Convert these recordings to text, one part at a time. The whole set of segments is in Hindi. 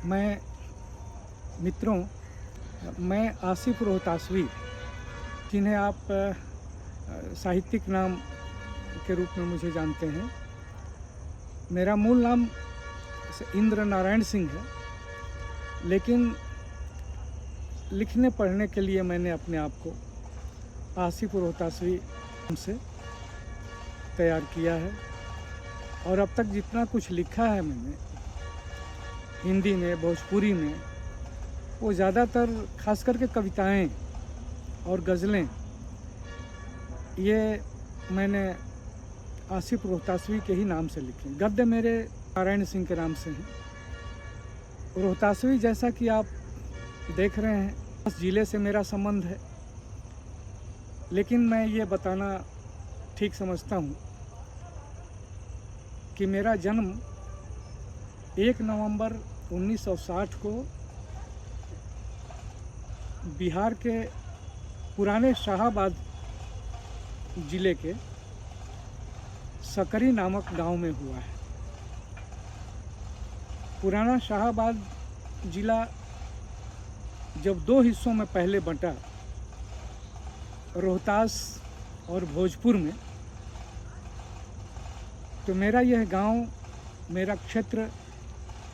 मैं मित्रों, मैं आसिफ रोहतासवी, जिन्हें आप साहित्यिक नाम के रूप में मुझे जानते हैं। मेरा मूल नाम इंद्र नारायण सिंह है, लेकिन लिखने पढ़ने के लिए मैंने अपने आप को आसिफ रोहतासवी से तैयार किया है। और अब तक जितना कुछ लिखा है मैंने हिंदी में, भोजपुरी में, वो ज़्यादातर खास करके कविताएं और गज़लें, ये मैंने आसिफ रोहतासवी के ही नाम से लिखे। गद्य मेरे नारायण सिंह के नाम से हैं। रोहतासवी, जैसा कि आप देख रहे हैं, इस ज़िले से मेरा संबंध है, लेकिन मैं ये बताना ठीक समझता हूँ कि मेरा जन्म 1 नवंबर 1960 को बिहार के पुराने शाहाबाद ज़िले के सकरी नामक गांव में हुआ है। पुराना शाहाबाद ज़िला जब 2 हिस्सों में पहले बंटा, रोहतास और भोजपुर में, तो मेरा यह गांव, मेरा क्षेत्र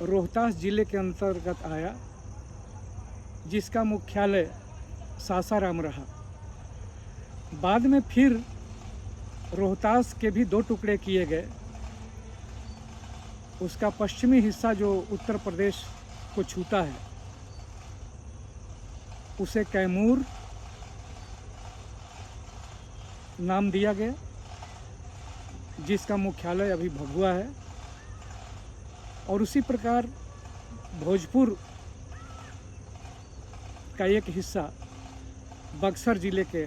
रोहतास ज़िले के अंतर्गत आया, जिसका मुख्यालय सासाराम रहा। बाद में फिर रोहतास के भी 2 टुकड़े किए गए। उसका पश्चिमी हिस्सा जो उत्तर प्रदेश को छूता है, उसे कैमूर नाम दिया गया, जिसका मुख्यालय अभी भभुआ है। और उसी प्रकार भोजपुर का एक हिस्सा बक्सर ज़िले के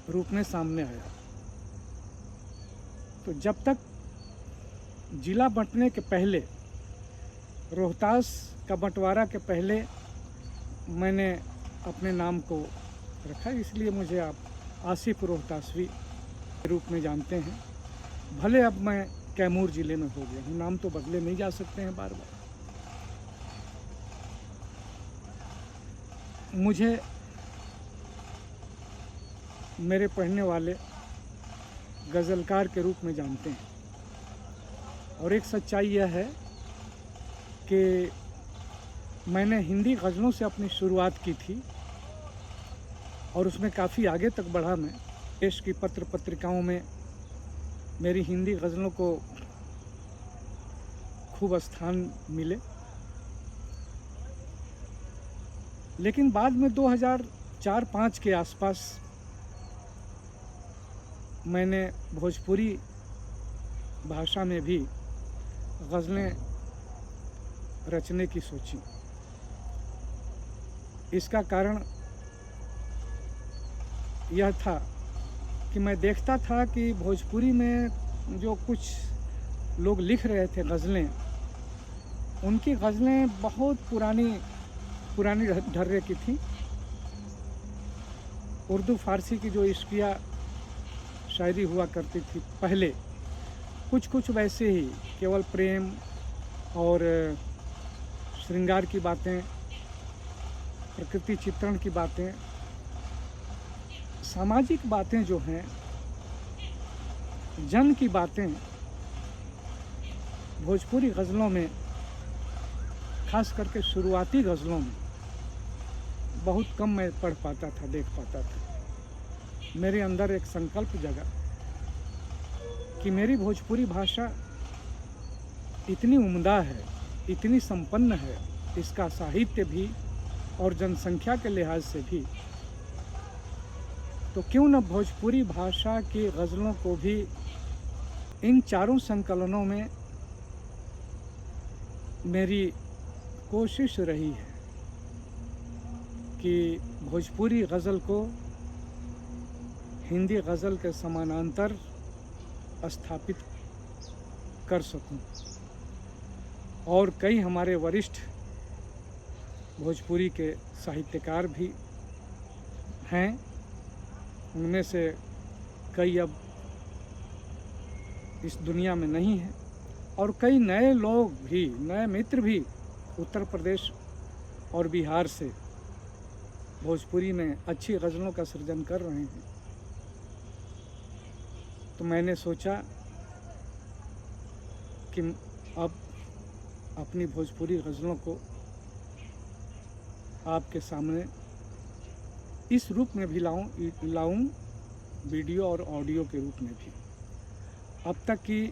रूप में सामने आया। तो जब तक ज़िला बंटने के पहले, रोहतास का बंटवारा के पहले, मैंने अपने नाम को रखा, इसलिए मुझे आप आसिफ रोहतासवी के रूप में जानते हैं। भले अब मैं कैमूर ज़िले में हो गया हूँ, नाम तो बदले नहीं जा सकते हैं बार बार। मुझे मेरे पढ़ने वाले गज़लकार के रूप में जानते हैं। और एक सच्चाई यह है कि मैंने हिंदी गज़लों से अपनी शुरुआत की थी और उसमें काफ़ी आगे तक बढ़ा मैं। देश की पत्र पत्रिकाओं में मेरी हिंदी गज़लों को खूब स्थान मिले। लेकिन बाद में 2004-05 के आसपास मैंने भोजपुरी भाषा में भी गज़लें रचने की सोची। इसका कारण यह था कि मैं देखता था कि भोजपुरी में जो कुछ लोग लिख रहे थे गज़लें, उनकी गज़लें बहुत पुरानी ढर्रे की थी। उर्दू फारसी की जो इश्किया शायरी हुआ करती थी पहले, कुछ वैसे ही केवल प्रेम और श्रृंगार की बातें, प्रकृति चित्रण की बातें, सामाजिक बातें जो हैं, जन की बातें, भोजपुरी गज़लों में, खास करके शुरुआती गज़लों में बहुत कम मैं पढ़ पाता था, देख पाता था। मेरे अंदर एक संकल्प जगा कि मेरी भोजपुरी भाषा इतनी उम्दा है, इतनी संपन्न है, इसका साहित्य भी और जनसंख्या के लिहाज से भी, तो क्यों न भोजपुरी भाषा की गज़लों को भी इन 4 संकलनों में मेरी कोशिश रही है कि भोजपुरी गज़ल को हिंदी गज़ल के समानांतर स्थापित कर सकूं। और कई हमारे वरिष्ठ भोजपुरी के साहित्यकार भी हैं, उनमें से कई अब इस दुनिया में नहीं हैं, और कई नए लोग भी, नए मित्र भी उत्तर प्रदेश और बिहार से भोजपुरी में अच्छी गज़लों का सृजन कर रहे हैं, तो मैंने सोचा कि अब अपनी भोजपुरी गज़लों को आपके सामने इस रूप में भी लाऊं, वीडियो और ऑडियो के रूप में भी। अब तक की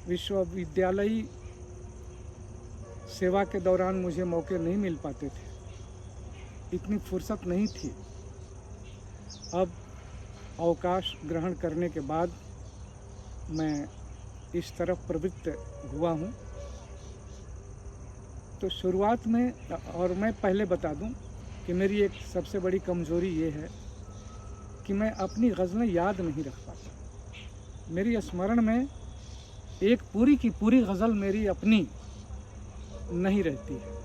विश्वविद्यालयी सेवा के दौरान मुझे मौके नहीं मिल पाते थे, इतनी फुर्सत नहीं थी। अब अवकाश ग्रहण करने के बाद मैं इस तरफ प्रवृत्त हुआ हूँ। तो शुरुआत में, और मैं पहले बता दूं कि मेरी एक सबसे बड़ी कमज़ोरी ये है कि मैं अपनी गज़लें याद नहीं रख पाता। मेरी स्मरण में एक पूरी की पूरी गज़ल मेरी अपनी नहीं रहती है।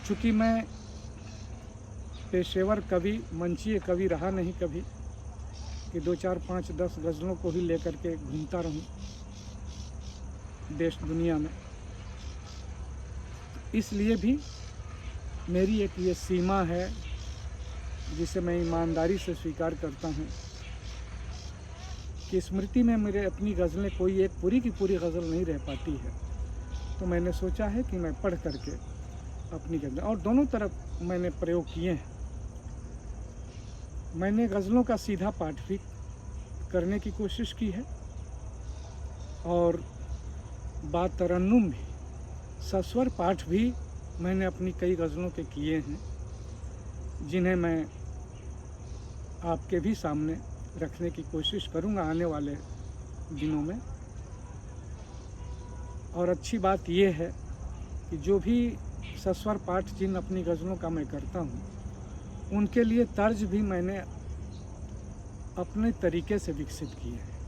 चूँकि मैं पेशेवर कवि, मंचीय कवि रहा नहीं कभी कि 2, 4, 5, 10 गज़लों को ही लेकर के घूमता रहूं देश दुनिया में। इसलिए भी मेरी एक ये सीमा है जिसे मैं ईमानदारी से स्वीकार करता हूँ कि स्मृति में मेरे अपनी गज़लें कोई एक पूरी की पूरी गज़ल नहीं रह पाती है। तो मैंने सोचा है कि मैं पढ़ करके अपनी गज़लें, और दोनों तरफ मैंने प्रयोग किए हैं। मैंने गज़लों का सीधा पाठ भी करने की कोशिश की है और बात तरन्नुम भी, सस्वर पाठ भी मैंने अपनी कई गज़लों के किए हैं, जिन्हें मैं आपके भी सामने रखने की कोशिश करूंगा आने वाले दिनों में। और अच्छी बात यह है कि जो भी सस्वर पाठ जिन अपनी गज़लों का मैं करता हूँ, उनके लिए तर्ज भी मैंने अपने तरीके से विकसित किए हैं।